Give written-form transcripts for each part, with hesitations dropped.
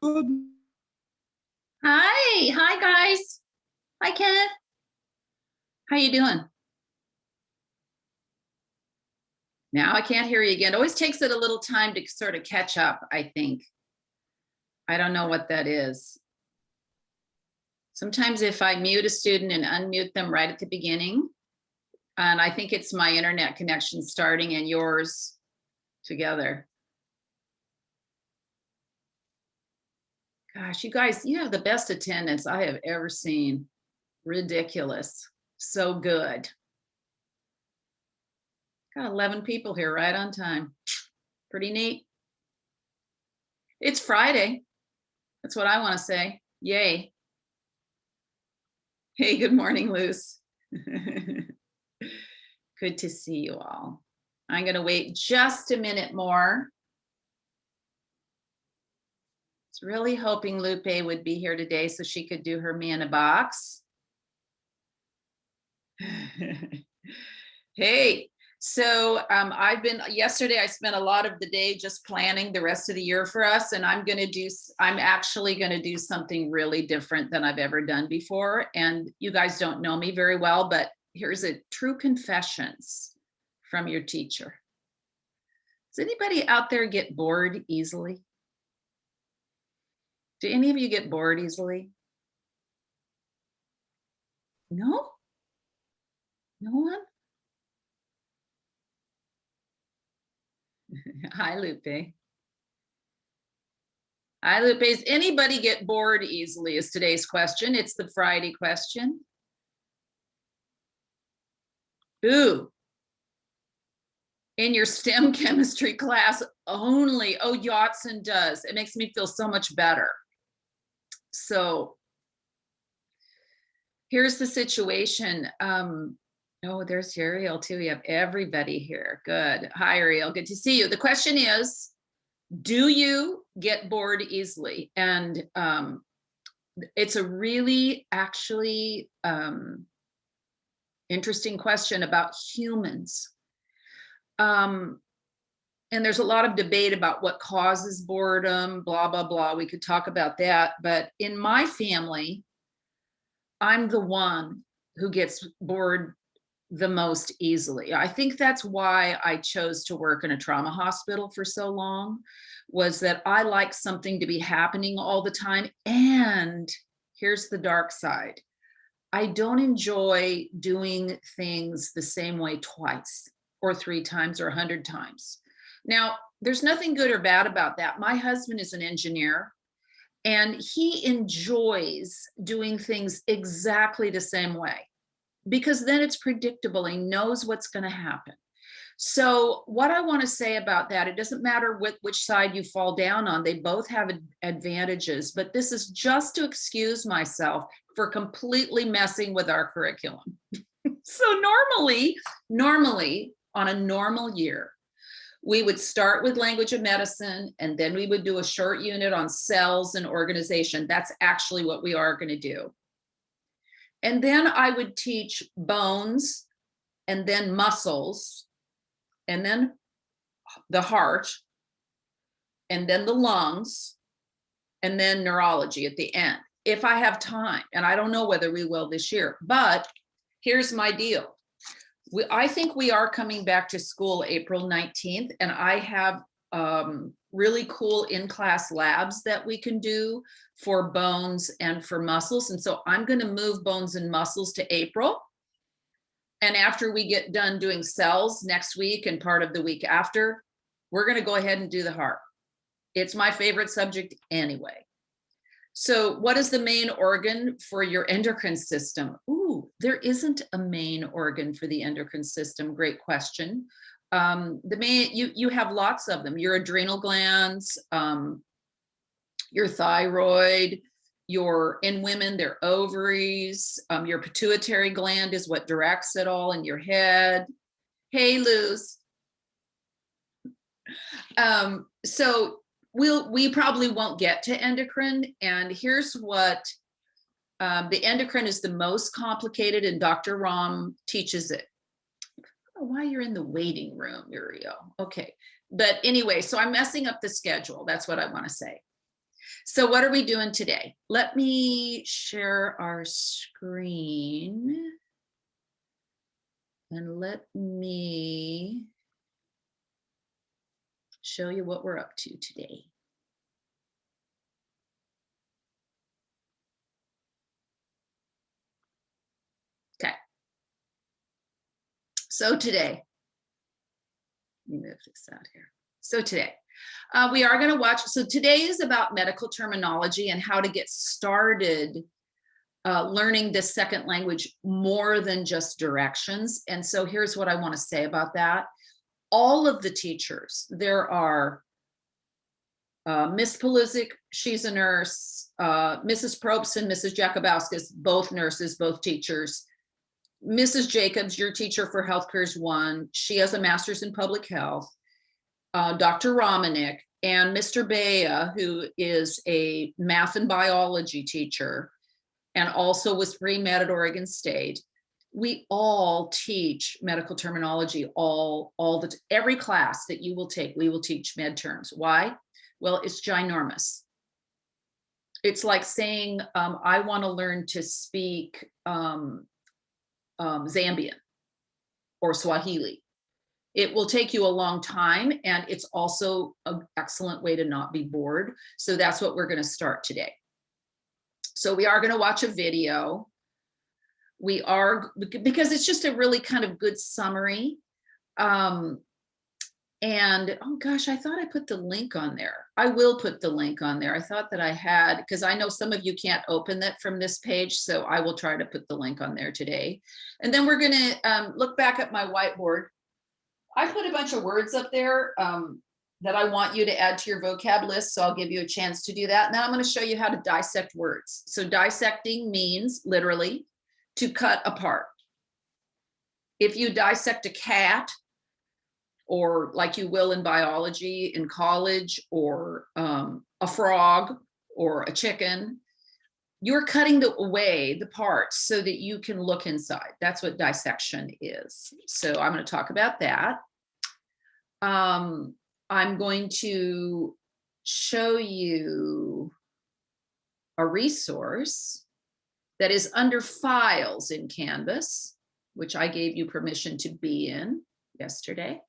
Good. Hi guys. Hi Kenneth. How you doing? Now I can't hear you again. It always takes it a little time to sort of catch up, I think. I don't know what that is. Sometimes if I mute a student and unmute them right at the beginning, and I think it's my internet connection starting and yours together. Gosh, you guys, you have the best attendance I have ever seen. Ridiculous. So good. Got 11 people here right on time. Pretty neat. It's Friday. That's what I want to say. Yay. Hey, good morning, Luce. Good to see you all. I'm going to wait just a minute more. I was really hoping Lupe would be here today so she could do her Me in a Box. Hey, so yesterday I spent a lot of the day just planning the rest of the year for us, and I'm actually going to do something really different than I've ever done before. And you guys don't know me very well, but here's a true confessions from your teacher. Does anybody out there get bored easily? Do any of you get bored easily? No? No one? Hi, Lupe. Hi, Lupe. Does anybody get bored easily is today's question. It's the Friday question. Ooh. In your STEM chemistry class only. Oh, Yotson does. It makes me feel so much better. So here's the situation. Oh, there's Ariel too. We have everybody here. Good. Hi, Ariel. Good to see you. The question is, do you get bored easily? And it's a really actually interesting question about humans. And there's a lot of debate about what causes boredom, blah, blah, blah. We could talk about that. But in my family, I'm the one who gets bored the most easily. I think that's why I chose to work in a trauma hospital for so long, was that I like something to be happening all the time. And here's the dark side. I don't enjoy doing things the same way twice or 3 times or 100 times. Now, there's nothing good or bad about that. My husband is an engineer, and he enjoys doing things exactly the same way because then it's predictable. He knows what's going to happen. So what I want to say about that, it doesn't matter which side you fall down on. They both have advantages, but this is just to excuse myself for completely messing with our curriculum. So normally on a normal year, we would start with language of medicine, and then we would do a short unit on cells and organization. That's actually what we are going to do. And then I would teach bones, and then muscles, and then the heart, and then the lungs, and then neurology at the end, if I have time. And I don't know whether we will this year, but here's my deal. I think we are coming back to school April 19th, and I have really cool in-class labs that we can do for bones and for muscles. And so I'm going to move bones and muscles to April. And after we get done doing cells next week and part of the week after, we're going to go ahead and do the heart. It's my favorite subject anyway. So what is the main organ for your endocrine system? Ooh, there isn't a main organ for the endocrine system. Great question. You have lots of them. Your adrenal glands, your thyroid, in women, their ovaries, your pituitary gland is what directs it all in your head. Hey, Luz. So we probably won't get to endocrine. And here's what the endocrine is the most complicated, and Dr. Ram teaches it. I don't know why you're in the waiting room, Uriel. Okay. But anyway, so I'm messing up the schedule. That's what I want to say. So what are we doing today? Let me share our screen. And let me show you what we're up to today. Okay. So today, let me move this out here. So today, we are going to watch. So today is about medical terminology and how to get started learning this second language more than just directions. And so here's what I want to say about that. All of the teachers, there are Miss Pulisic, she's a nurse, Mrs. Probst and Mrs. Jakubowskis, both nurses, both teachers. Mrs. Jacobs, your teacher for Health Careers 1, she has a master's in public health. Dr. Romanek and Mr. Bea, who is a math and biology teacher and also was pre-med at Oregon State. We all teach medical terminology, every class that you will take, we will teach med terms. Why? Well, it's ginormous. It's like saying, I want to learn to speak Zambian or Swahili. It will take you a long time, and it's also an excellent way to not be bored. So that's what we're going to start today. So we are going to watch a video. We are, because it's just a really kind of good summary. And oh gosh, I thought I put the link on there. I will put the link on there. I thought that I had, because I know some of you can't open that from this page, so I will try to put the link on there today. And then we're going to look back at my whiteboard. I put a bunch of words up there that I want you to add to your vocab list, so I'll give you a chance to do that. And then I'm going to show you how to dissect words. So dissecting means literally to cut apart. If you dissect a cat, or like you will in biology in college, or a frog or a chicken, you're cutting away the parts so that you can look inside. That's what dissection is. So I'm going to talk about that. I'm going to show you a resource that is under files in Canvas, which I gave you permission to be in yesterday.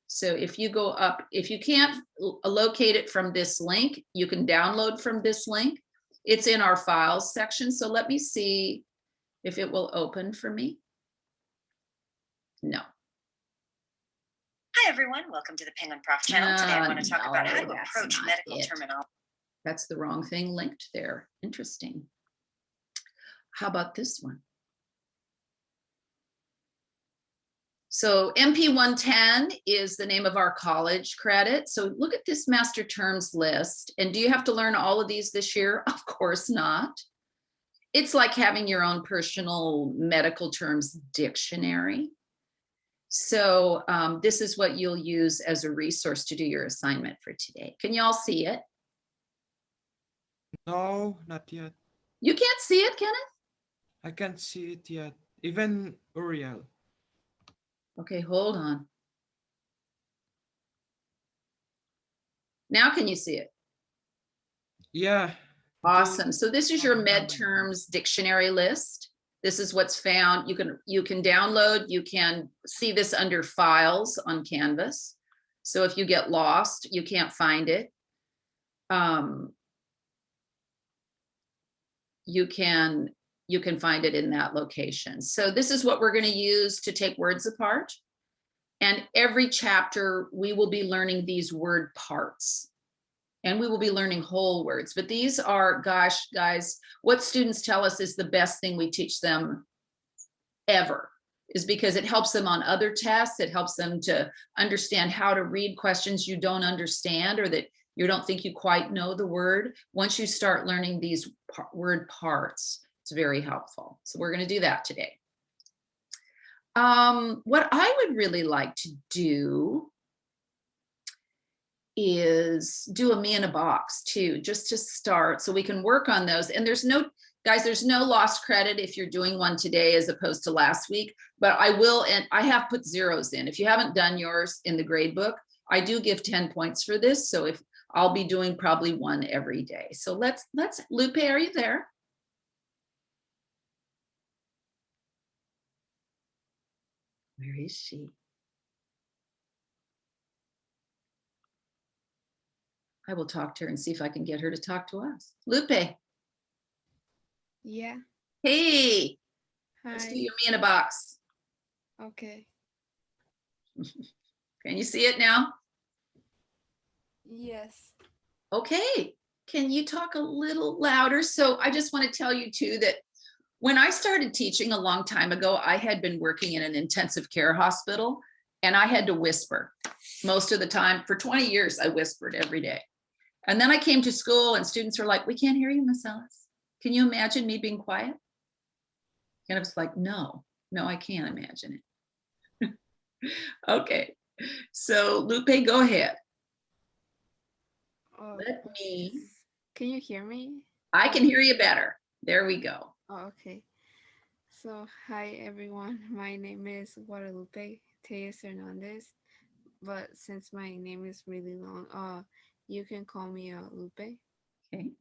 So if you go up, if you can't locate it from this link, you can download from this link. It's in our files section. So let me see if it will open for me. No. Hi, everyone. Welcome to the Penguin Prof channel. Today I want to talk about how to approach medical terminology. That's the wrong thing linked there. Interesting. How about this one? So MP 110 is the name of our college credit. So look at this master terms list. And do you have to learn all of these this year? Of course not. It's like having your own personal medical terms dictionary. So this is what you'll use as a resource to do your assignment for today. Can you all see it? No, not yet. You can't see it, Kenneth? I can't see it yet. Even Uriel. Okay, hold on. Now can you see it? Yeah. Awesome. So this is your med terms dictionary list. This is what's found. You can download, you can see this under files on Canvas. So if you get lost, you can't find it. You can find it in that location. So this is what we're going to use to take words apart. And every chapter, we will be learning these word parts. And we will be learning whole words. But these are, gosh, guys, what students tell us is the best thing we teach them ever, is because it helps them on other tests. It helps them to understand how to read questions you don't understand, or that you don't think you quite know the word. Once you start learning these word parts, it's very helpful. So we're going to do that today. What I would really like to do is do a me in a box too, just to start, so we can work on those. And there's no, guys, there's no lost credit if you're doing one today as opposed to last week, but I will, and I have put zeros in. If you haven't done yours in the grade book, I do give 10 points for this. So if I'll be doing probably one every day. So let's, Lupe, are you there? Where is she? I will talk to her and see if I can get her to talk to us. Lupe, Yeah. hey, let's do Hi. you me in a box. Okay. Can you see it now? Yes. Okay, can you talk a little louder? So I just want to tell you too that when I started teaching a long time ago, I had been working in an intensive care hospital and I had to whisper most of the time. For 20 years, I whispered every day. And then I came to school and students were like, we can't hear you, Miss Ellis. Can you imagine me being quiet? And I was like, no, I can't imagine it. Okay, so Lupe, go ahead. Let me, Can you hear me? I can hear you better. There we go. Oh, okay. So, hi everyone. My name is Guadalupe Tellez Hernandez, but since my name is really long, you can call me Lupe. Okay.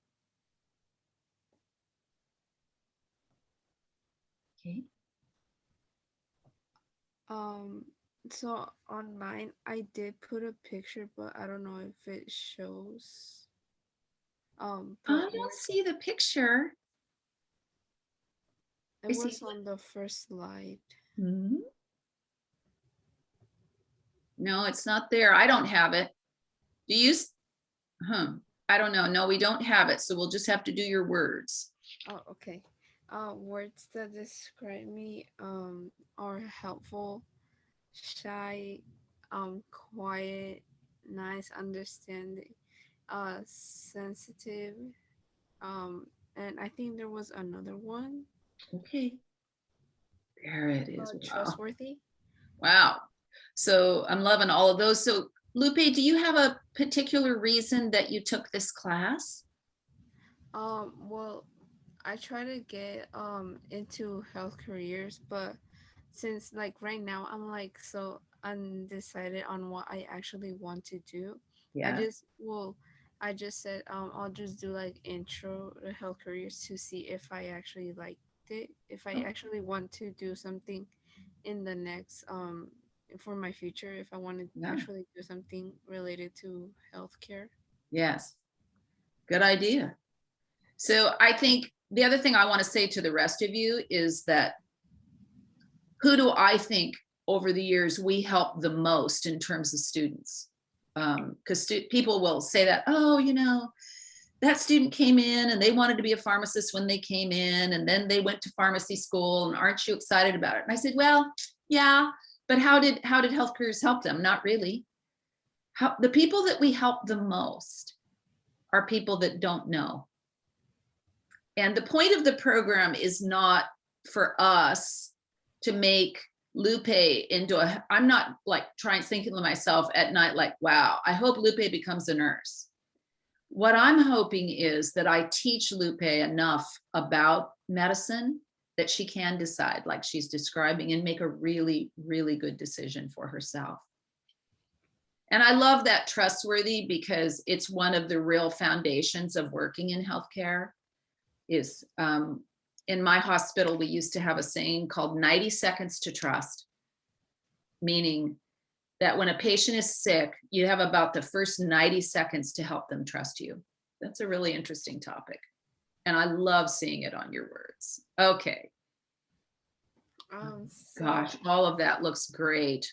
Okay. So on mine, I did put a picture, but I don't know if it shows. I But don't see the picture. it was on the first slide. Hmm. No, it's not there. I don't have it. Do you? I don't know. No, we don't have it. So we'll just have to do your words. Oh, okay. Words that describe me are helpful, shy, quiet, nice, understanding, sensitive, and I think there was another one. Okay. There it is. Wow. Trustworthy. Wow. So I'm loving all of those. So Lupe, do you have a particular reason that you took this class? Well, I try to get into health careers, but since like right now I'm like so undecided on what I actually want to do. Yeah. I just said I'll just do like intro to health careers to see if I actually liked it, if I actually want to do something in the next for my future, if I want to actually do something related to healthcare. Yes. Good idea. So I think the other thing I want to say to the rest of you is that who do I think over the years we help the most in terms of students? Because people will say that, oh, you know, that student came in and they wanted to be a pharmacist when they came in, and then they went to pharmacy school, and aren't you excited about it? And I said, well, yeah, but how did health careers help them? Not really. The people that we help the most are people that don't know. And the point of the program is not for us to make Lupe into I'm not like thinking to myself at night, like, wow, I hope Lupe becomes a nurse. What I'm hoping is that I teach Lupe enough about medicine that she can decide, like she's describing, and make a really, really good decision for herself. And I love that trustworthy, because it's one of the real foundations of working in healthcare. Is in my hospital, we used to have a saying called 90 seconds to trust, meaning that when a patient is sick, you have about the first 90 seconds to help them trust you. That's a really interesting topic. And I love seeing it on your words. Okay. Gosh, all of that looks great.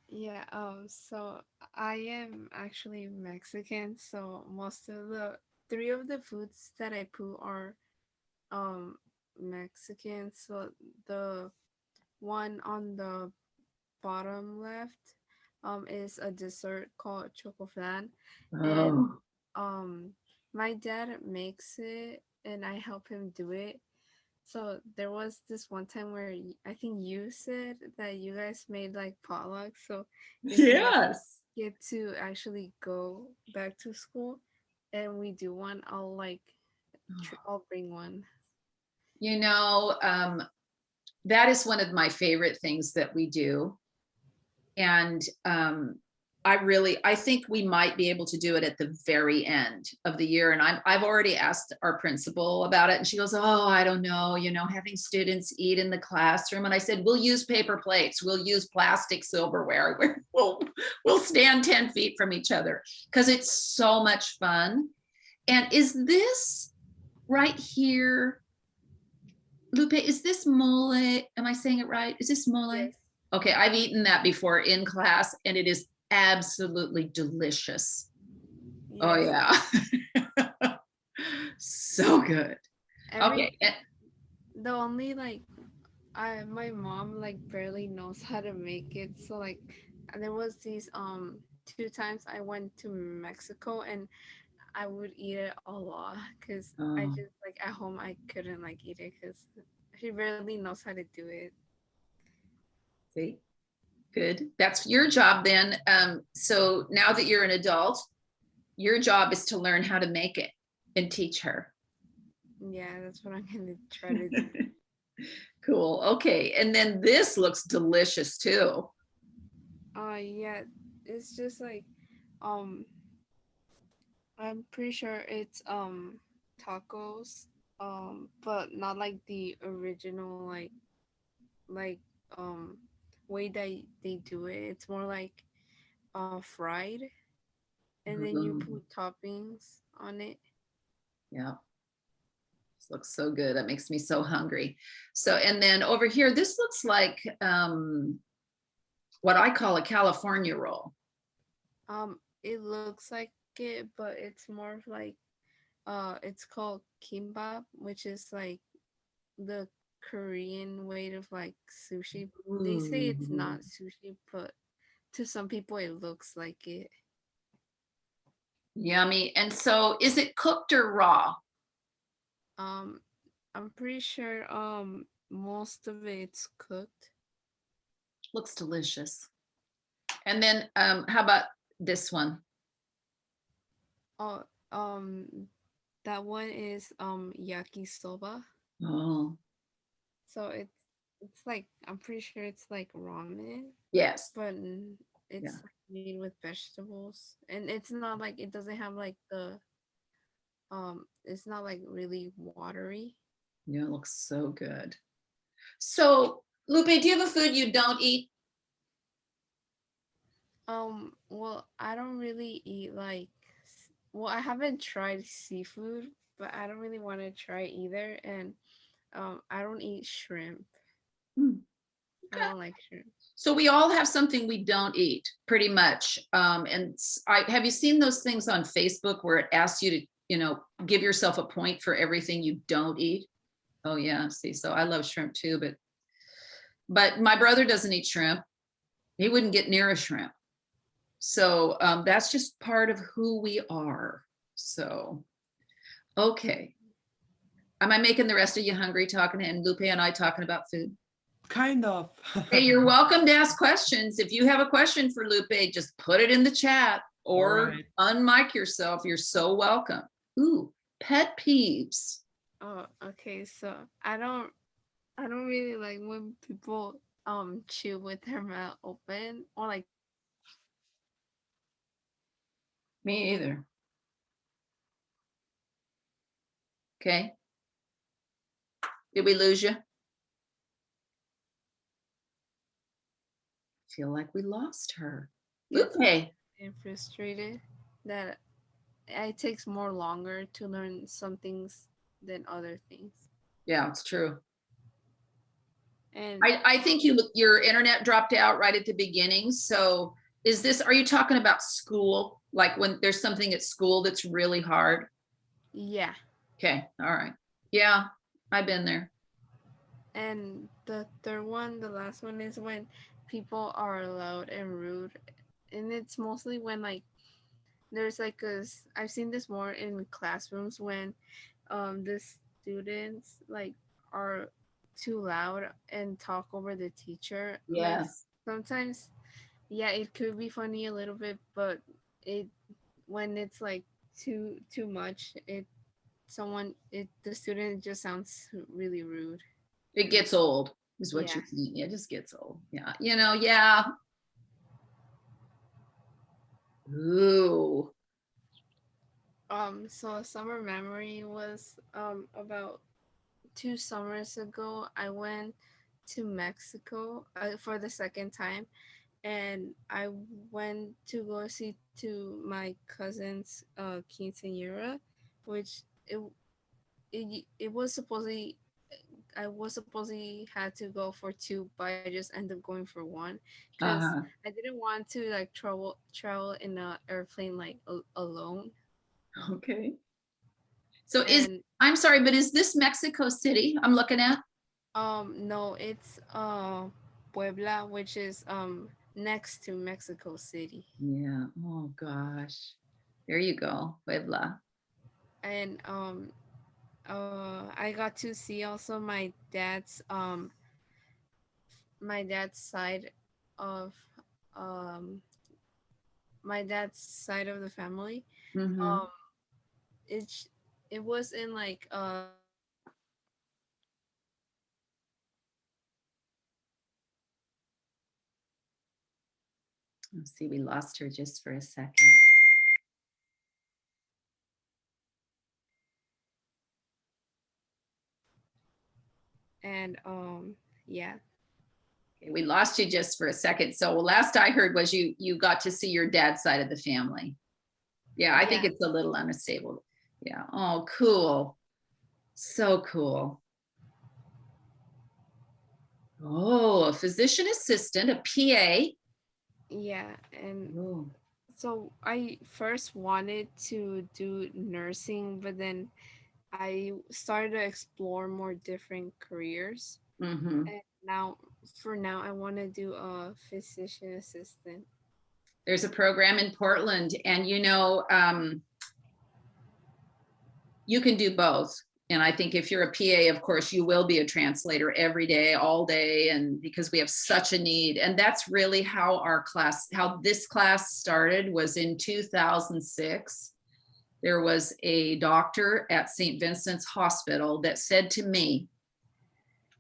Yeah, so I am actually Mexican, so most of the 3 of the foods that I put are Mexican. So the one on the bottom left is a dessert called chocoflan. And my dad makes it and I help him do it. So there was this one time where I think you said that you guys made like potluck. So yes, get to actually go back to school and we do one, I'll bring one. You know, that is one of my favorite things that we do. And I think we might be able to do it at the very end of the year. And I've already asked our principal about it. And she goes, oh, I don't know, having students eat in the classroom. And I said, we'll use paper plates. We'll use plastic silverware. We'll stand 10 feet from each other because it's so much fun. And is this right here, Lupe, is this mole? Am I saying it right? Is this mole? Yes. Okay, I've eaten that before in class and it is absolutely delicious. Oh Yes. yeah. So good. Every, Okay. the only my mom barely knows how to make it. So there was these 2 times I went to Mexico and I would eat it a lot because I Oh. just at home I couldn't eat it because she barely knows how to do it. See, good. That's your job then. So now that you're an adult, your job is to learn how to make it and teach her. Yeah, that's what I'm gonna try to do. Cool. Okay. And then this looks delicious too. Yeah, it's just um I'm pretty sure it's tacos, but not the original like um way that they do it. It's more fried, and then you Mm, put toppings on it. yeah. This looks so good. That makes me so hungry. So, and then over here, this looks like what I call a California roll. It looks like it, but it's more of it's called kimbap, which is the Korean way of sushi. They say it's Ooh. not sushi, but to some people it looks like it. Yummy. And so is it cooked or raw? Um, I'm pretty sure most of it's cooked. Looks delicious. And then how about this one? Oh, that one is yakisoba. Oh, So it's I'm pretty sure it's like ramen, yes. but it's Yeah. made with vegetables, and it's not it doesn't have the it's not really watery. Yeah, it looks so good. So, Lupe, do you have a food you don't eat? Well, I don't really eat well, I haven't tried seafood, but I don't really want to try either, and I don't eat shrimp. Hmm. I don't like shrimp. So we all have something we don't eat, pretty much. And have you seen those things on Facebook where it asks you to, give yourself a point for everything you don't eat? Oh yeah, see, so I love shrimp too, but my brother doesn't eat shrimp. He wouldn't get near a shrimp. So that's just part of who we are. So, okay. Am I making the rest of you hungry talking and Lupe and I talking about food? Kind of. Hey, you're welcome to ask questions. If you have a question for Lupe, just put it in the chat or Alright. unmic yourself. You're so welcome. Ooh, pet peeves. Oh, okay. So I don't really like when people chew with their mouth open or Me either. Okay. Did we lose you? Feel like we lost her. get Lupe. and frustrated that it takes more longer to learn some things than other things. Yeah, it's true. And I think your internet dropped out right at the beginning. So are you talking about school? Like when there's something at school that's really hard? yeah. Okay, all right. Yeah, I've been there. And the third one, the last one, is when people are loud and rude. And it's mostly when there's I've seen this more in classrooms when the students are too loud and talk over the teacher. Yes. Sometimes, yeah, it could be funny a little bit, but it when it's too much, the student just sounds really rude. It gets old, is what Yeah. you're saying. It just gets old. Yeah. Yeah. Ooh. So a summer memory was about 2 summers ago. I went to Mexico for the second time, and I went to go see to my cousin's quinceañera, which it was supposedly I was supposedly had to go for two, but I just ended up going for one because Uh-huh. I didn't want to like travel in a airplane like alone. Okay. So And I'm sorry, but is this Mexico City I'm looking at? no, it's Puebla, which is next to Mexico City. Yeah. Oh gosh. There you go, Puebla. And I got to see also my dad's side of um my dad's side of the family. Hmm. Um it it was in like Let's see, we lost her just for a second. and yeah. Okay, we lost you just for a second. So last I heard was you got to see your dad's side of the family. Yeah, I think Yeah. it's a little unstable. Yeah. Oh, cool. So cool. Oh, a physician assistant, a PA. Yeah, and Oh. so I first wanted to do nursing, but then I started to explore more different careers. Hmm. And now, for now, I want to do a physician assistant. There's a program in Portland, and you can do both. And I think if you're a PA, of course, you will be a translator every day, all day, and because we have such a need. And that's really how this class started was in 2006. There was a doctor at St. Vincent's Hospital that said to me,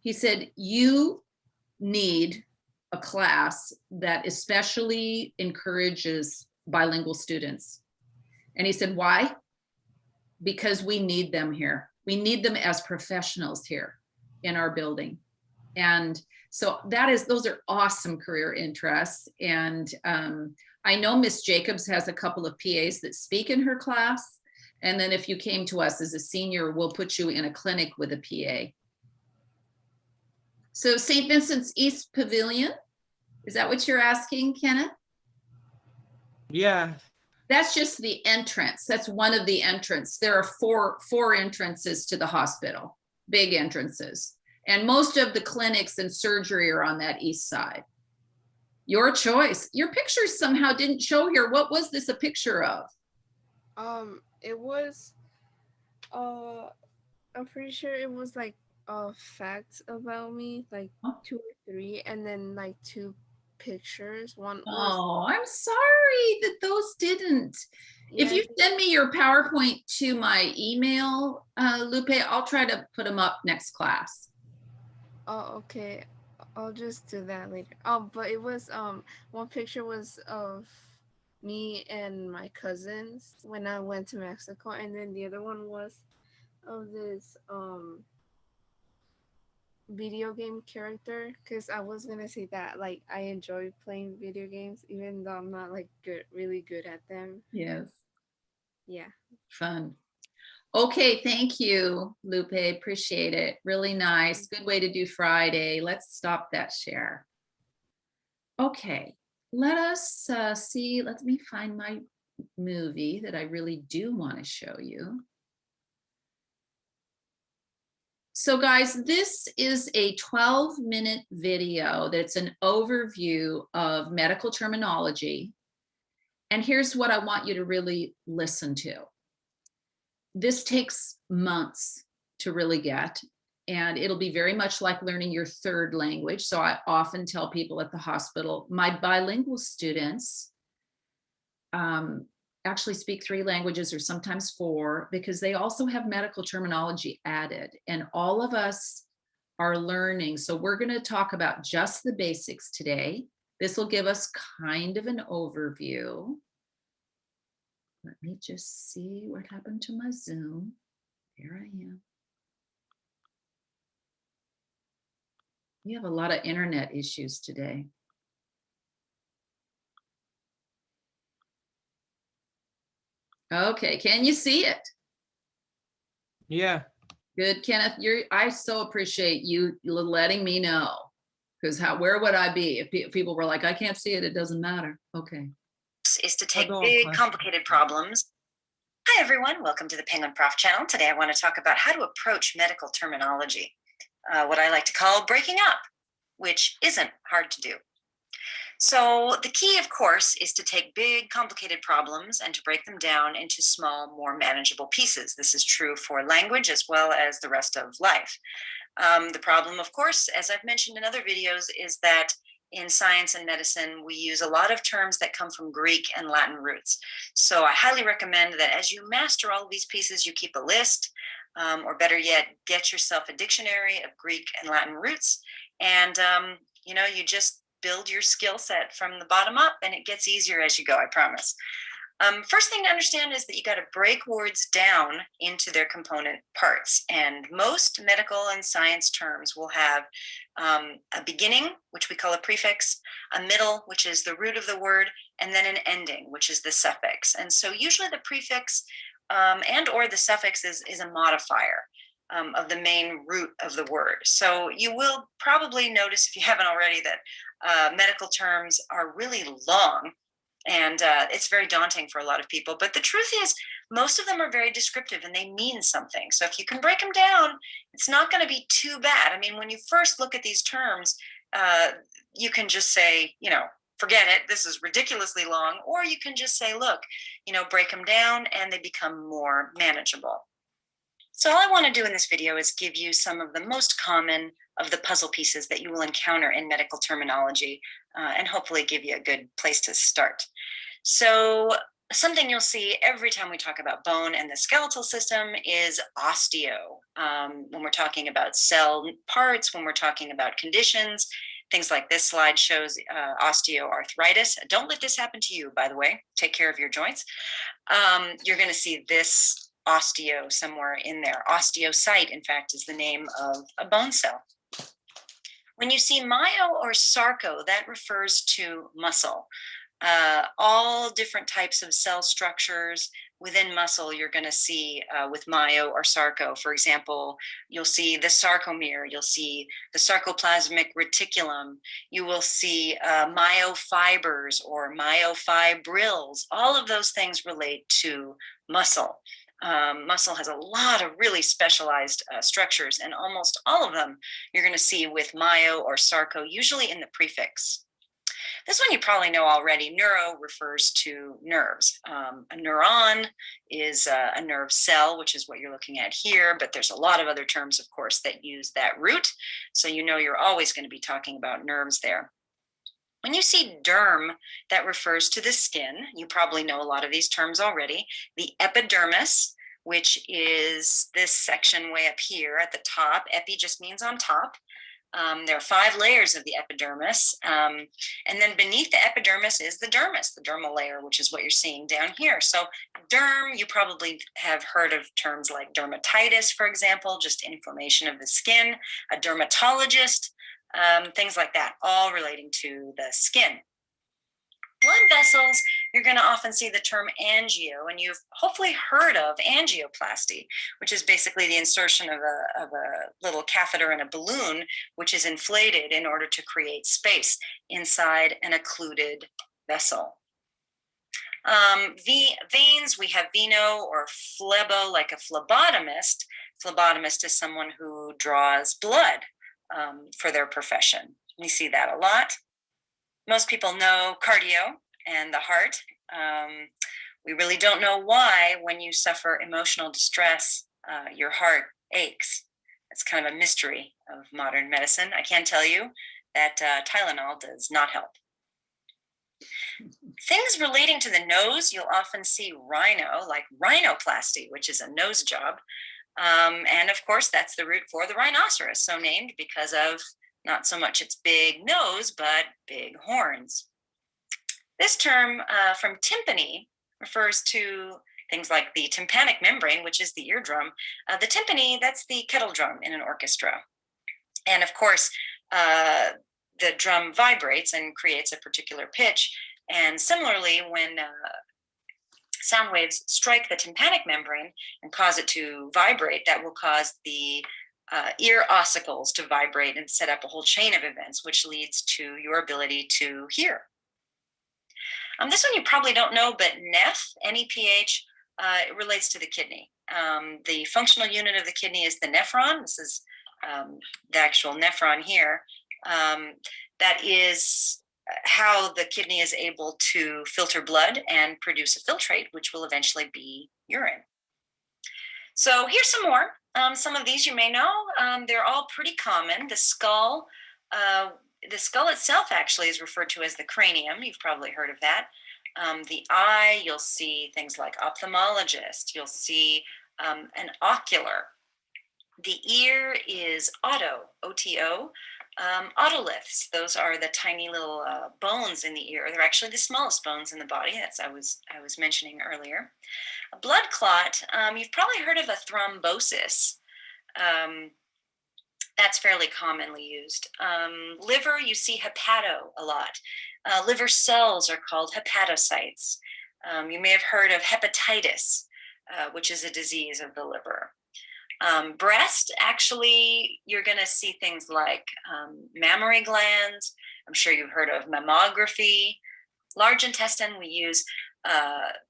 he said, you need a class that especially encourages bilingual students. And he said, why? Because we need them here. We need them as professionals here in our building. And so those are awesome career interests. And I know Miss Jacobs has a couple of PAs that speak in her class. And then if you came to us as a senior, we'll put you in a clinic with a PA. So St. Vincent's East Pavilion, is that what you're asking, Kenneth? Yeah. That's just the entrance. That's one of the entrances. There are four entrances to the hospital, big entrances. And most of the clinics and surgery are on that east side. Your choice. Your pictures somehow didn't show here. What was this a picture of? It was I'm pretty sure it was like facts about me, like Oh, 2 or 3, and then like 2 pictures. One was I'm sorry that those didn't. If yeah, you send me your PowerPoint to my email, Lupe, I'll try to put them up next class. oh okay. I'll just do that later. But it was one picture was of me and my cousins when I went to Mexico, and then the other one was of this video game character, because I was gonna say that like I enjoy playing video games even though I'm not like really good at them. Yes. Yeah. Fun. Okay, thank you, Lupe. Appreciate it. Really nice. Good way to do Friday. Let's stop that share. Okay, let us see. Let me find my movie that I really do want to show you. So guys, this is a 12-minute video that's an overview of medical terminology. And here's what I want you to really listen to. This takes months to really get, and it'll be very much like learning your third language. So I often tell people at the hospital, my bilingual students actually speak 3 languages or sometimes 4 because they also have medical terminology added, and all of us are learning. So we're going to talk about just the basics today. This will give us kind of an overview. Let me just see what happened to my Zoom. Here I am. We have a lot of internet issues today. Okay, can you see it? Yeah. Good, Kenneth. I so appreciate you letting me know, because where would I be if people were like, I can't see it, it doesn't matter. Okay. Is to take Ano ang big, klase? complicated problems. Hi, everyone. Welcome to the Penguin Prof channel. Today, I want to talk about how to approach medical terminology, what I like to call breaking up, which isn't hard to do. So the key, of course, is to take big, complicated problems and to break them down into small, more manageable pieces. This is true for language as well as the rest of life. The problem, of course, as I've mentioned in other videos, is that in science and medicine, we use a lot of terms that come from Greek and Latin roots. So I highly recommend that as you master all of these pieces, you keep a list, or better yet, get yourself a dictionary of Greek and Latin roots. And, you just build your skill set from the bottom up, and it gets easier as you go, I promise. First thing to understand is that you got to break words down into their component parts. And most medical and science terms will have a beginning, which we call a prefix, a middle, which is the root of the word, and then an ending, which is the suffix. And so usually the prefix and or the suffix is a modifier of the main root of the word. So you will probably notice, if you haven't already, that medical terms are really long. And it's very daunting for a lot of people. But the truth is, most of them are very descriptive and they mean something. So if you can break them down, it's not going to be too bad. I mean, when you first look at these terms, you can just say, forget it, this is ridiculously long. Or you can just say, look, break them down and they become more manageable. So all I want to do in this video is give you some of the most common of the puzzle pieces that you will encounter in medical terminology, and hopefully give you a good place to start. So something you'll see every time we talk about bone and the skeletal system is osteo. When we're talking about cell parts, when we're talking about conditions, things like this slide shows osteoarthritis. Don't let this happen to you, by the way. Take care of your joints. You're going to see this osteo somewhere in there. Osteocyte, in fact, is the name of a bone cell. When you see myo or sarco, that refers to muscle. All different types of cell structures within muscle you're going to see with myo or sarco. For example, you'll see the sarcomere, you'll see the sarcoplasmic reticulum, you will see myofibers or myofibrils. All of those things relate to muscle. Muscle has a lot of really specialized structures, and almost all of them you're going to see with myo or sarco, usually in the prefix. This one you probably know already. Neuro refers to nerves. A neuron is a nerve cell, which is what you're looking at here, but there's a lot of other terms, of course, that use that root. So you're always going to be talking about nerves there. When you see derm, that refers to the skin. You probably know a lot of these terms already. The epidermis, which is this section way up here at the top. Epi just means on top. There are 5 layers of the epidermis. And then beneath the epidermis is the dermis, the dermal layer, which is what you're seeing down here. So derm, you probably have heard of terms like dermatitis, for example, just inflammation of the skin, a dermatologist, things like that, all relating to the skin. Blood vessels, you're going to often see the term angio, and you've hopefully heard of angioplasty, which is basically the insertion of a little catheter in a balloon, which is inflated in order to create space inside an occluded vessel. Veins, we have veno or phlebo, like a phlebotomist. Phlebotomist is someone who draws blood for their profession. We see that a lot. Most people know cardio and the heart. We really don't know why when you suffer emotional distress, your heart aches. It's kind of a mystery of modern medicine. I can tell you that Tylenol does not help. Things relating to the nose, you'll often see rhino, like rhinoplasty, which is a nose job. And of course, that's the root for the rhinoceros, so named because of not so much its big nose, but big horns. This term from timpani refers to things like the tympanic membrane, which is the eardrum. The timpani, that's the kettle drum in an orchestra. And of course, the drum vibrates and creates a particular pitch. And similarly, when sound waves strike the tympanic membrane and cause it to vibrate, that will cause the ear ossicles to vibrate and set up a whole chain of events, which leads to your ability to hear. This one you probably don't know, but NEPH, N-E-P-H, it relates to the kidney. The functional unit of the kidney is the nephron. This is the actual nephron here. That is how the kidney is able to filter blood and produce a filtrate, which will eventually be urine. So here's some more. Some of these you may know. They're all pretty common. The skull itself actually is referred to as the cranium. You've probably heard of that. The eye, you'll see things like ophthalmologist. You'll see an ocular. The ear is otto, O-T-O. Otoliths, those are the tiny little bones in the ear. They're actually the smallest bones in the body. That's I was mentioning earlier. A blood clot, you've probably heard of a thrombosis. That's fairly commonly used. Liver, you see hepato a lot. Liver cells are called hepatocytes. You may have heard of hepatitis, which is a disease of the liver. Breast, actually, you're going to see things like mammary glands. I'm sure you've heard of mammography. Large intestine, we use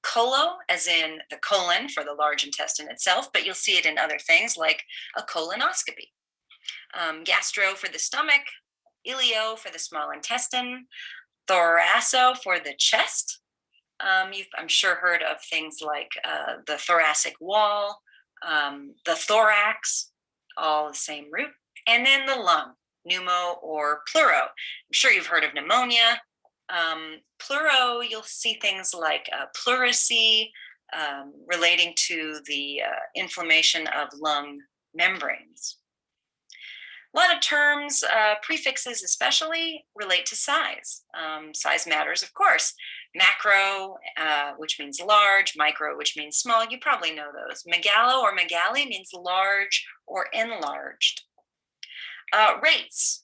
colo, as in the colon for the large intestine itself, but you'll see it in other things like a colonoscopy. Gastro for the stomach, ileo for the small intestine, thoraco for the chest. You've, I'm sure, heard of things like the thoracic wall, the thorax, all the same root, and then the lung, pneumo or pleuro. I'm sure you've heard of pneumonia. Pleuro, you'll see things like pleurisy, relating to the inflammation of lung membranes. A lot of terms, prefixes especially, relate to size. Size matters, of course. Macro, which means large, micro, which means small. You probably know those. Megalo or megali means large or enlarged. Rates.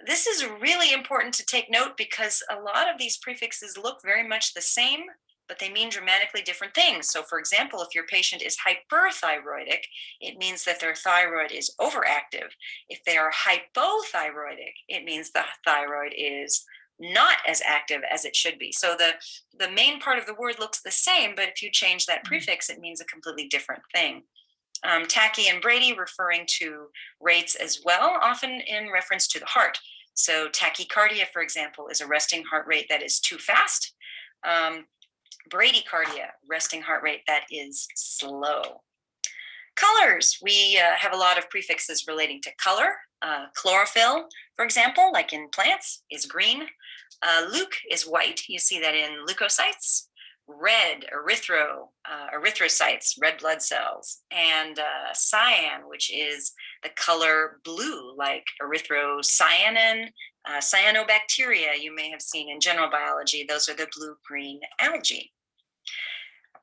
This is really important to take note because a lot of these prefixes look very much the same, but they mean dramatically different things. So for example, if your patient is hyperthyroidic, it means that their thyroid is overactive. If they are hypothyroidic, it means the thyroid is not as active as it should be. So the main part of the word looks the same, but if you change that prefix, it means a completely different thing. Tachy and Brady referring to rates as well, often in reference to the heart. So tachycardia, for example, is a resting heart rate that is too fast. Bradycardia, resting heart rate that is slow. Colors, we have a lot of prefixes relating to color. Chlorophyll, for example, like in plants, is green. Leuc is white. You see that in leukocytes. Red, erythrocytes, red blood cells. And cyan, which is the color blue, like erythrocyanin, cyanobacteria you may have seen in general biology. Those are the blue-green algae.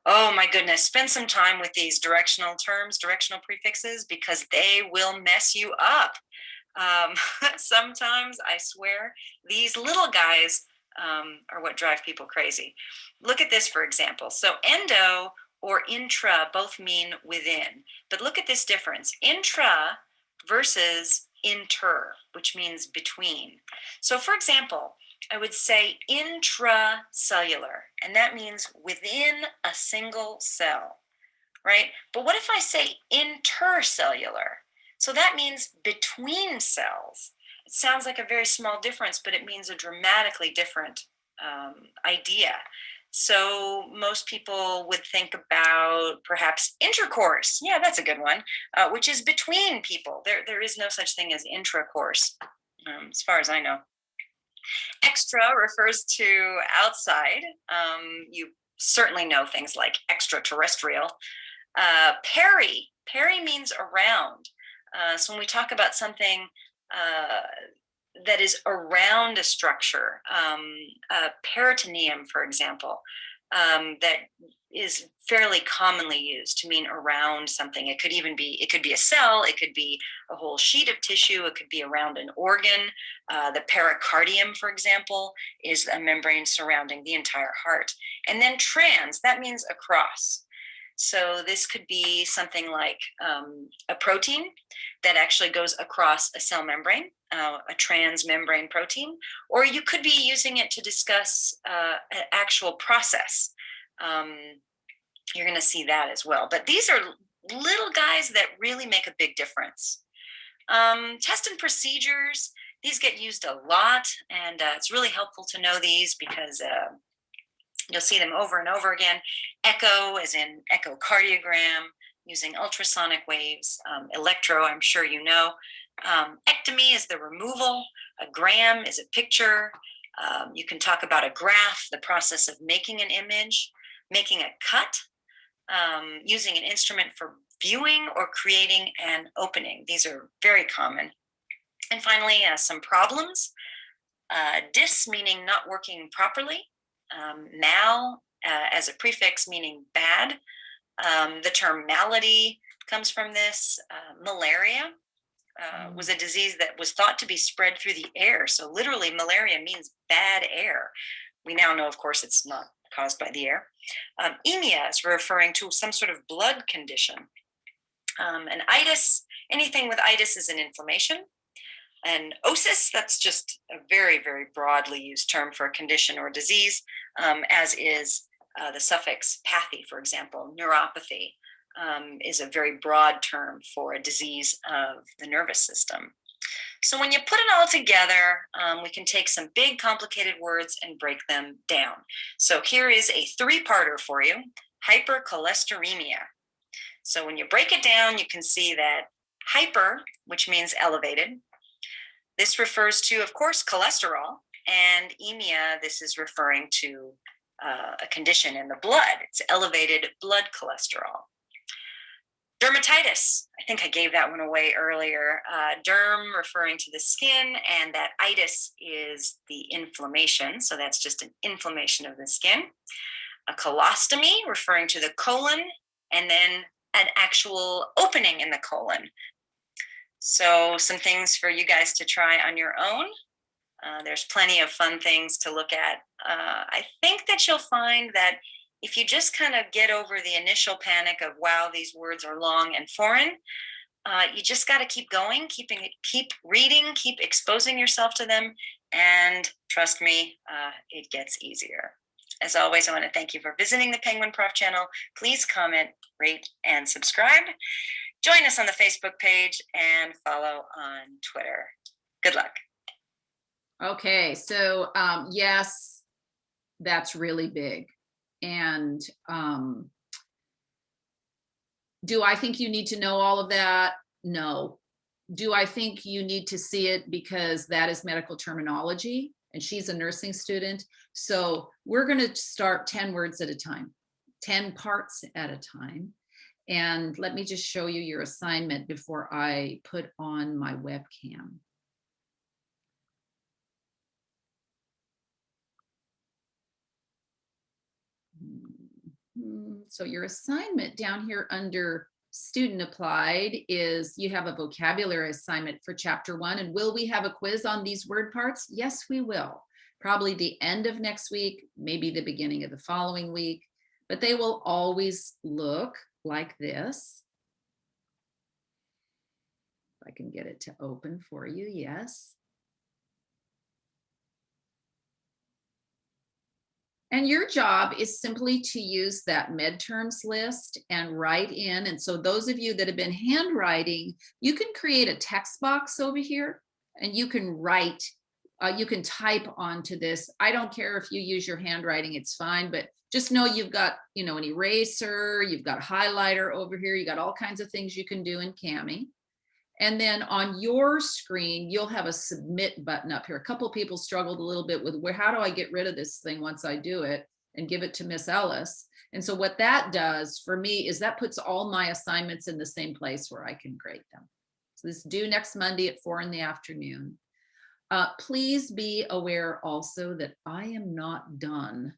Oh my goodness, spend some time with these directional terms, directional prefixes, because they will mess you up. Sometimes, I swear, these little guys are what drive people crazy. Look at this, for example. So endo or intra both mean within, but look at this difference. Intra versus inter, which means between. So for example, I would say intracellular, and that means within a single cell, right? But what if I say intercellular? So that means between cells. It sounds like a very small difference, but it means a dramatically different idea. So most people would think about perhaps intercourse. Yeah, that's a good one, which is between people. There is no such thing as intracourse, as far as I know. Extra refers to outside. You certainly know things like extraterrestrial. Peri means around. So when we talk about something that is around a structure, peritoneum, for example, that is fairly commonly used to mean around something. It could be a cell, it could be a whole sheet of tissue, it could be around an organ. The pericardium, for example, is a membrane surrounding the entire heart. And then trans, that means across. So this could be something like a protein that actually goes across a cell membrane, a transmembrane protein, or you could be using it to discuss an actual process. You're going to see that as well. But these are little guys that really make a big difference. Test and procedures, these get used a lot, and it's really helpful to know these because you'll see them over and over again. Echo, as in echocardiogram, using ultrasonic waves. Electro, I'm sure you know. Ectomy is the removal. A gram is a picture. You can talk about a graph, the process of making an image, making a cut, using an instrument for viewing or creating an opening. These are very common. And finally, some problems. Dis, meaning not working properly. Mal, as a prefix, meaning bad. The term malady comes from this. Malaria was a disease that was thought to be spread through the air. So literally, malaria means bad air. We now know, of course, it's not caused by the air. Emia is referring to some sort of blood condition. And itis, anything with itis is an inflammation. And osis, that's just a very, very broadly used term for a condition or disease, as is the suffix pathy, for example. Neuropathy is a very broad term for a disease of the nervous system. So when you put it all together, we can take some big complicated words and break them down. So here is a three-parter for you, hypercholesteremia. So when you break it down, you can see that hyper, which means elevated, this refers to, of course, cholesterol, and emia, this is referring to a condition in the blood. It's elevated blood cholesterol. Dermatitis, I think I gave that one away earlier. Derm referring to the skin, and that itis is the inflammation, so that's just an inflammation of the skin. A colostomy referring to the colon, and then an actual opening in the colon. So some things for you guys to try on your own. There's plenty of fun things to look at. I think that you'll find that if you just kind of get over the initial panic of, wow, these words are long and foreign, you just got to keep going, keep reading, keep exposing yourself to them. And trust me, it gets easier. As always, I want to thank you for visiting the Penguin Prof channel. Please comment, rate, and subscribe. Join us on the Facebook page and follow on Twitter. Good luck. Okay, so yes, that's really big. And do I think you need to know all of that? No. Do I think you need to see it because that is medical terminology and she's a nursing student? So we're going to start 10 words at a time, 10 parts at a time. And let me just show you your assignment before I put on my webcam. So your assignment down here under student applied is you have a vocabulary assignment for chapter 1. And will we have a quiz on these word parts? Yes, we will. Probably the end of next week, maybe the beginning of the following week, but they will always look like this. If I can get it to open for you, yes. And your job is simply to use that midterms list and write in. And so those of you that have been handwriting, you can create a text box over here and you can write, you can type onto this. I don't care if you use your handwriting, it's fine, but just know you've got, you know, an eraser, you've got a highlighter over here, you got all kinds of things you can do in Kami. And then on your screen, you'll have a submit button up here. A couple of people struggled a little bit with how do I get rid of this thing once I do it and give it to Miss Ellis. And so what that does for me is that puts all my assignments in the same place where I can grade them. So this is due next Monday at 4 p.m. Please be aware also that I am not done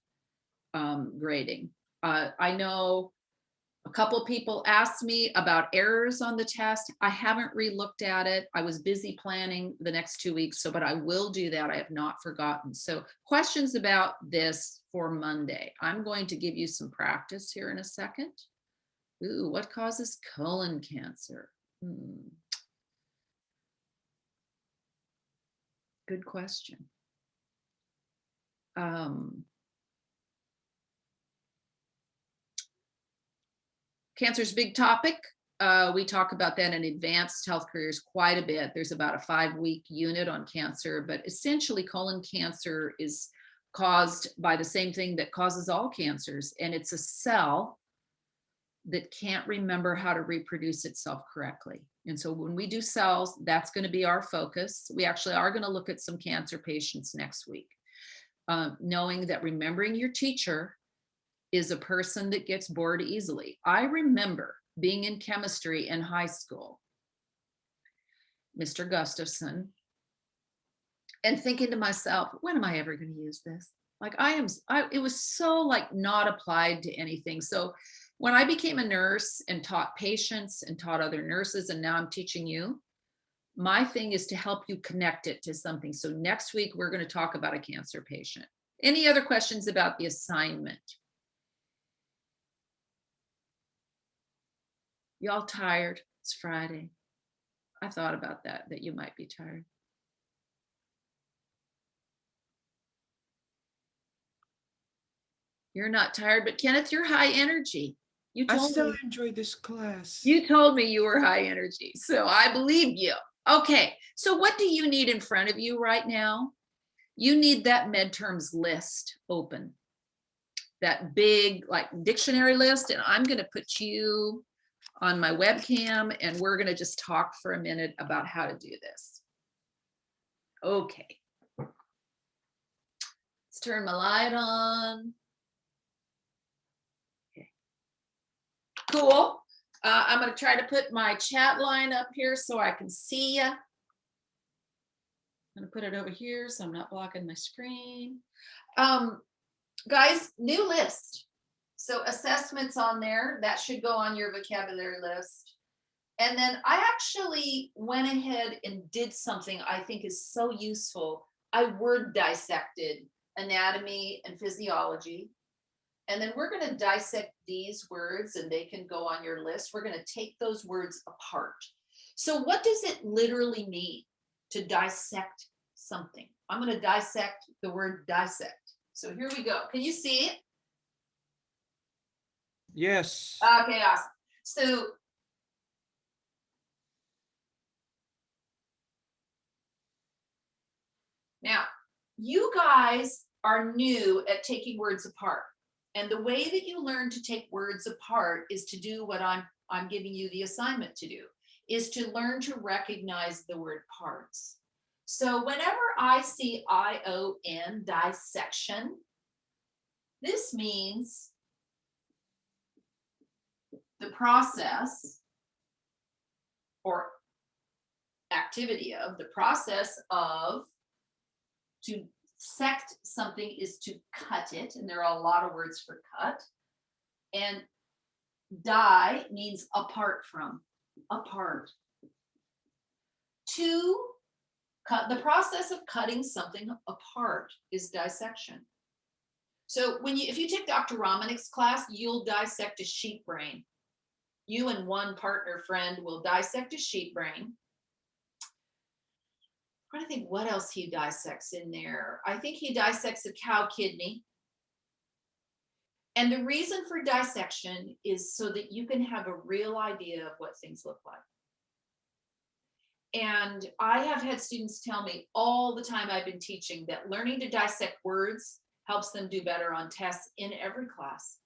grading. I know a couple people asked me about errors on the test. I haven't re-looked at it. I was busy planning the next 2 weeks, but I will do that. I have not forgotten. So questions about this for Monday. I'm going to give you some practice here in a second. Ooh, what causes colon cancer? Good question. Cancer's a big topic. We talk about that in advanced health careers quite a bit. There's about a 5-week unit on cancer, but essentially colon cancer is caused by the same thing that causes all cancers, and it's a cell that can't remember how to reproduce itself correctly. And so when we do cells, that's going to be our focus. We actually are going to look at some cancer patients next week, knowing that remembering your teacher is a person that gets bored easily. I remember being in chemistry in high school, Mr. Gustafson, and thinking to myself, when am I ever going to use this? Like it was so like not applied to anything. So when I became a nurse and taught patients and taught other nurses, and now I'm teaching you, my thing is to help you connect it to something. So next week, we're going to talk about a cancer patient. Any other questions about the assignment? Y'all tired? It's Friday. I thought about that you might be tired. You're not tired, but Kenneth, you're high energy. I still enjoy this class. You told me you were high energy, so I believe you. Okay, so what do you need in front of you right now? You need that midterms list open, that big like dictionary list, and I'm going to put you on my webcam, and we're going to just talk for a minute about how to do this. Okay. Let's turn my light on. Okay. Cool. I'm going to try to put my chat line up here so I can see you. I'm going to put it over here so I'm not blocking my screen. Guys, new list. So assessments on there, that should go on your vocabulary list. And then I actually went ahead and did something I think is so useful. I word dissected anatomy and physiology. And then we're going to dissect these words and they can go on your list. We're going to take those words apart. So what does it literally mean to dissect something? I'm going to dissect the word dissect. So here we go. Can you see it? Yes. Okay, awesome. So now you guys are new at taking words apart. And the way that you learn to take words apart is to do what I'm giving you the assignment to do, is to learn to recognize the word parts. So whenever I see ION, dissection, this means the process or activity of the process of to sect something is to cut it, and there are a lot of words for cut. And die means apart from, apart. To cut, the process of cutting something apart is dissection. So if you take Dr. Romanik's class, you'll dissect a sheep brain. You and one partner friend will dissect a sheep brain. I'm trying to think what else he dissects in there. I think he dissects a cow kidney. And the reason for dissection is so that you can have a real idea of what things look like. And I have had students tell me all the time I've been teaching that learning to dissect words helps them do better on tests in every class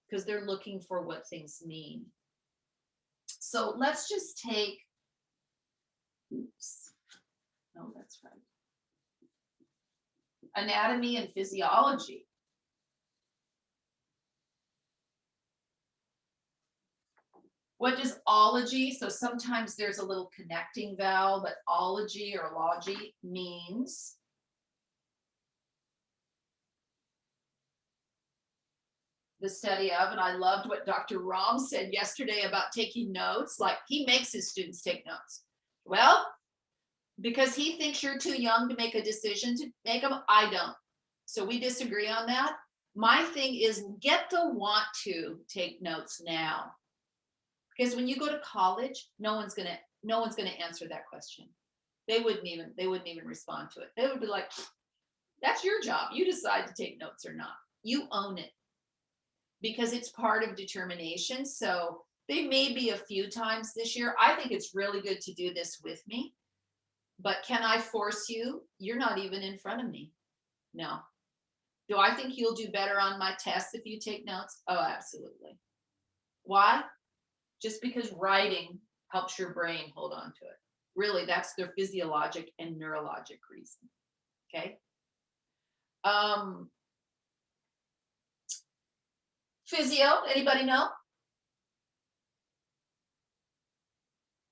because they're looking for what things mean. So let's just take, oops, no, that's right. Anatomy and physiology. What does ology? So sometimes there's a little connecting vowel, but ology or logy means the study of, and I loved what Dr. Rom said yesterday about taking notes. Like, he makes his students take notes. Well, because he thinks you're too young to make a decision to make them, I don't. So we disagree on that. My thing is, get the want to take notes now. Because when you go to college, no one's gonna answer that question. They wouldn't even respond to it. They would be like, that's your job. You decide to take notes or not. You own it. Because it's part of determination. So they may be a few times this year. I think it's really good to do this with me. But can I force you? You're not even in front of me. No. Do I think you'll do better on my tests if you take notes? Oh, absolutely. Why? Just because writing helps your brain hold on to it. Really, that's their physiologic and neurologic reason. Okay. Physio, anybody know?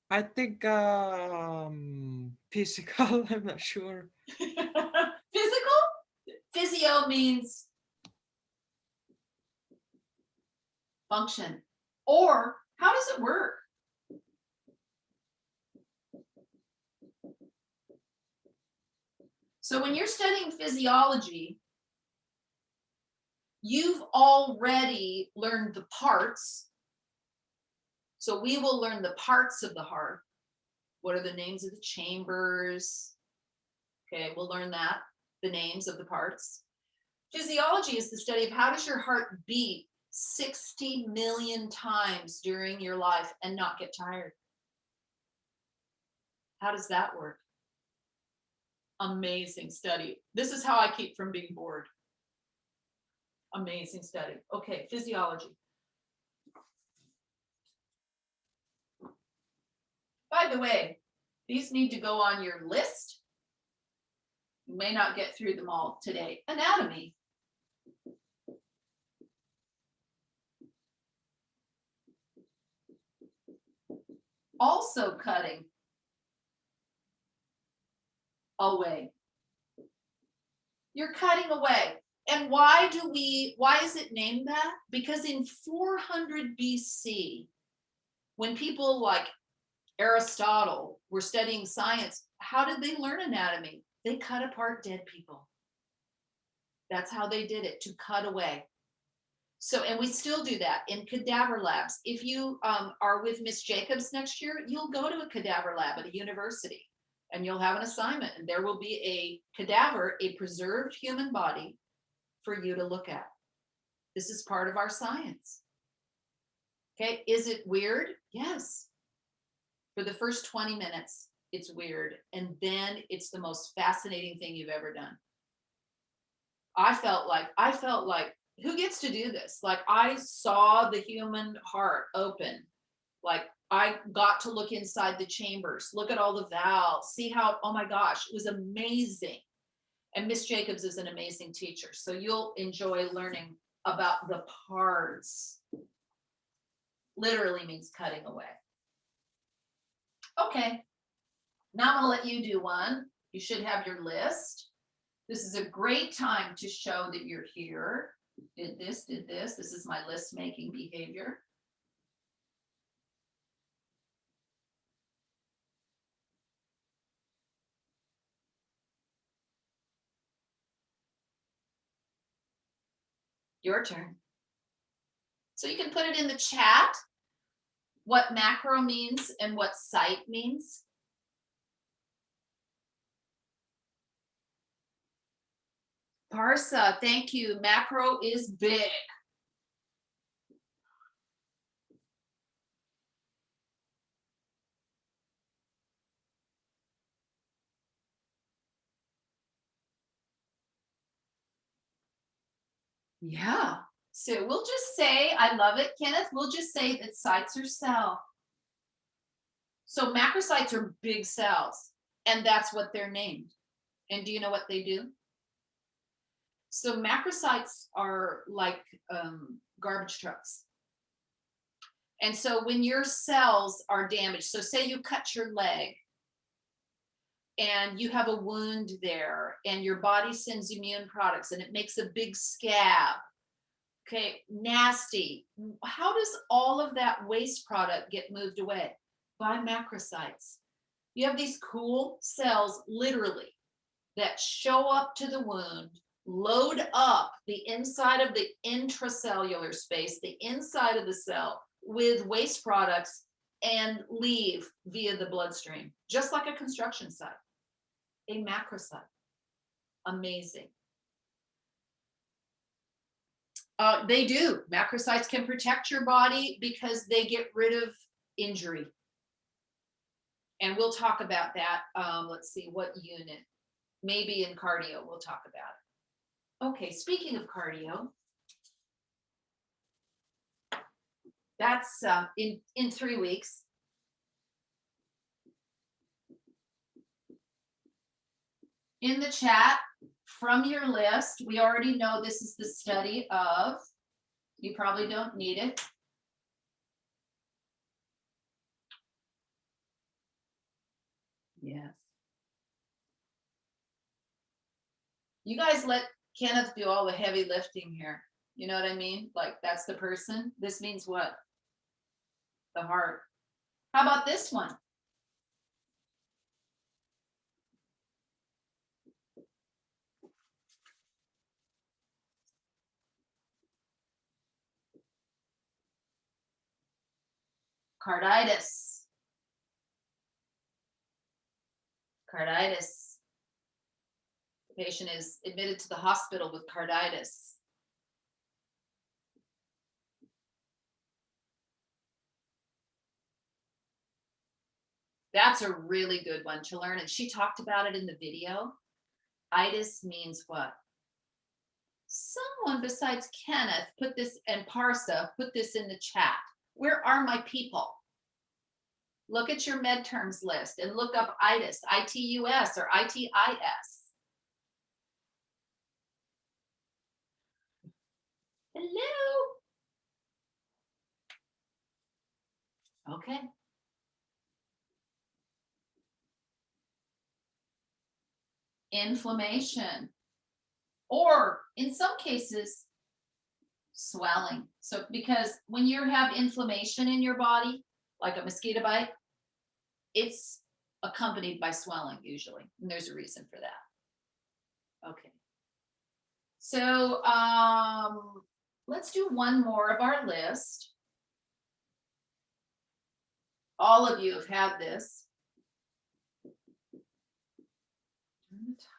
I think physical. I'm not sure. Physical? Physio means function. Or how does it work? So when you're studying physiology, you've already learned the parts. So we will learn the parts of the heart. What are the names of the chambers? Okay, we'll learn that, the names of the parts. Physiology is the study of how does your heart beat 60 million times during your life and not get tired? How does that work? Amazing study. This is how I keep from being bored. Amazing study. Okay, physiology. By the way, these need to go on your list. You may not get through them all today. Anatomy. Also cutting away. You're cutting away. And why is it named that? Because in 400 BC, when people like Aristotle were studying science, how did they learn anatomy? They cut apart dead people. That's how they did it, to cut away. So, and we still do that in cadaver labs. If you are with Miss Jacobs next year, you'll go to a cadaver lab at a university and you'll have an assignment, and there will be a cadaver, a preserved human body for you to look at. This is part of our science. Okay, is it weird? Yes. For the first 20 minutes, it's weird. And then it's the most fascinating thing you've ever done. I felt like, who gets to do this? Like, I saw the human heart open. Like, I got to look inside the chambers, look at all the valves, see how, oh my gosh, it was amazing. And Miss Jacobs is an amazing teacher. So you'll enjoy learning about the parts. Literally means cutting away. Okay, now I'm gonna let you do one. You should have your list. This is a great time to show that you're here. Did this. This is my list making behavior. Your turn. So you can put it in the chat what macro means and what site means. Parsa, thank you. Macro is big. Yeah. So we'll just say, I love it, Kenneth. We'll just say that sites are cell. So macrocytes are big cells, and that's what they're named. And do you know what they do? So macrocytes are like garbage trucks. And so when your cells are damaged, so say you cut your leg and you have a wound there and your body sends immune products and it makes a big scab. Okay, nasty. How does all of that waste product get moved away? By macrocytes. You have these cool cells, literally, that show up to the wound, load up the inside of the intracellular space, the inside of the cell, with waste products and leave via the bloodstream, just like a construction site. A macrocyte. Amazing. They do. Macrocytes can protect your body because they get rid of injury. And we'll talk about that. Let's see, what unit? Maybe in cardio, we'll talk about it. Okay, speaking of cardio, that's in 3 weeks. In the chat, from your list, we already know this is the study of, you probably don't need it. Yes. You guys let Kenneth do all the heavy lifting here. You know what I mean? Like, that's the person. This means what? The heart. How about this one? Carditis. Carditis. The patient is admitted to the hospital with carditis. That's a really good one to learn. And she talked about it in the video. Itis means what? Someone besides Kenneth put this, and Parsa put this in the chat. Where are my people? Look at your med terms list and look up itis, I-T-U-S or I-T-I-S. Hello. Okay. Inflammation, or in some cases, swelling. So because when you have inflammation in your body, like a mosquito bite, it's accompanied by swelling usually, and there's a reason for that. Okay. So let's do one more of our list. All of you have had this.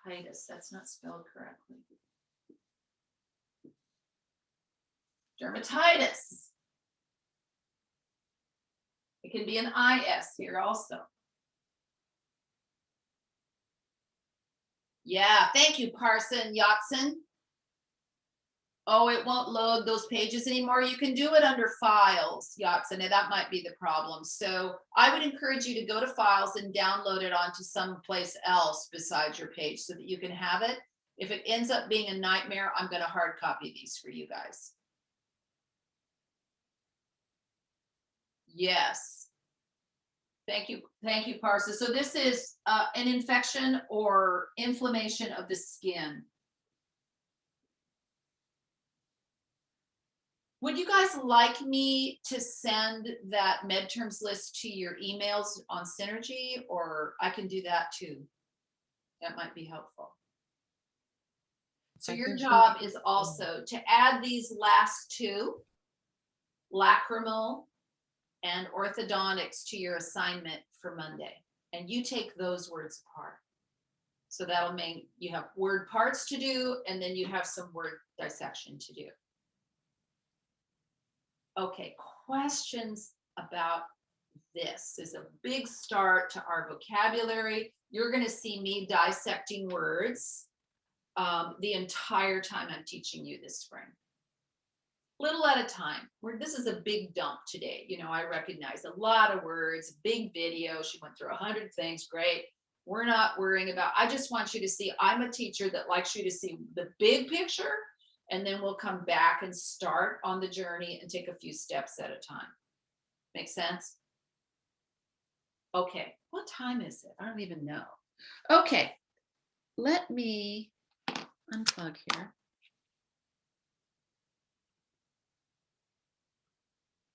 Dermatitis, that's not spelled correctly. Dermatitis. It can be an IS here also. Yeah, thank you, Parson Yatsen. Oh, it won't load those pages anymore. You can do it under files, Yatsen, and that might be the problem. So I would encourage you to go to files and download it onto someplace else besides your page so that you can have it. If it ends up being a nightmare, I'm going to hard copy these for you guys. Yes. Thank you, Parsa. So this is an infection or inflammation of the skin. Would you guys like me to send that med terms list to your emails on Synergy, or I can do that too? That might be helpful. So your job is also to add these last two, lacrimal and orthodontics, to your assignment for Monday. And you take those words apart. So that'll mean you have word parts to do, and then you have some word dissection to do. Okay, questions about this is a big start to our vocabulary. You're going to see me dissecting words the entire time I'm teaching you this spring. Little at a time. This is a big dump today. You know, I recognize a lot of words, big video. She went through 100 things. Great. We're not worrying about, I just want you to see, I'm a teacher that likes you to see the big picture, and then we'll come back and start on the journey and take a few steps at a time. Make sense? Okay, what time is it? I don't even know. Okay, let me unplug here.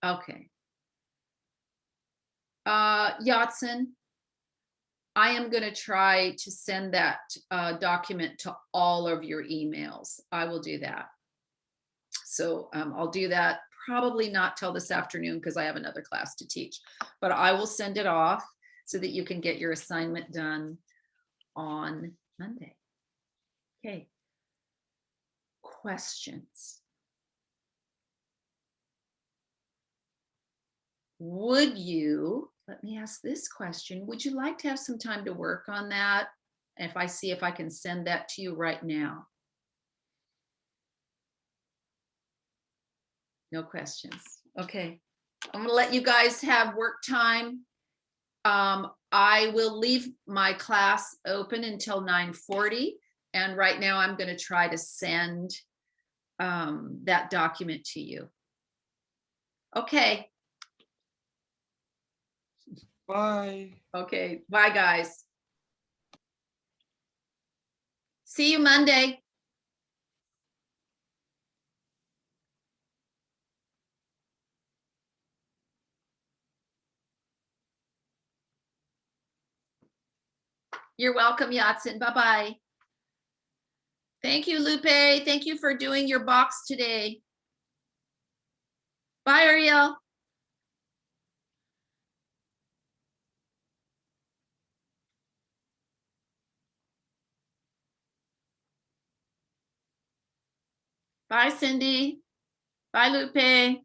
Okay. Yatsen, I am going to try to send that document to all of your emails. I will do that. So I'll do that probably not till this afternoon because I have another class to teach, but I will send it off so that you can get your assignment done on Monday. Okay. Questions? Would you, let me ask this question, would you like to have some time to work on that? If I see if I can send that to you right now. No questions. Okay. I'm gonna let you guys have work time. I will leave my class open until 9:40. And right now I'm gonna try to send that document to you. Okay. Bye. Okay. Bye, guys. See you Monday. You're welcome, Yatsen. Bye-bye. Thank you, Lupe. Thank you for doing your box today. Bye, Ariel. Bye, Cindy. Bye, Lupe.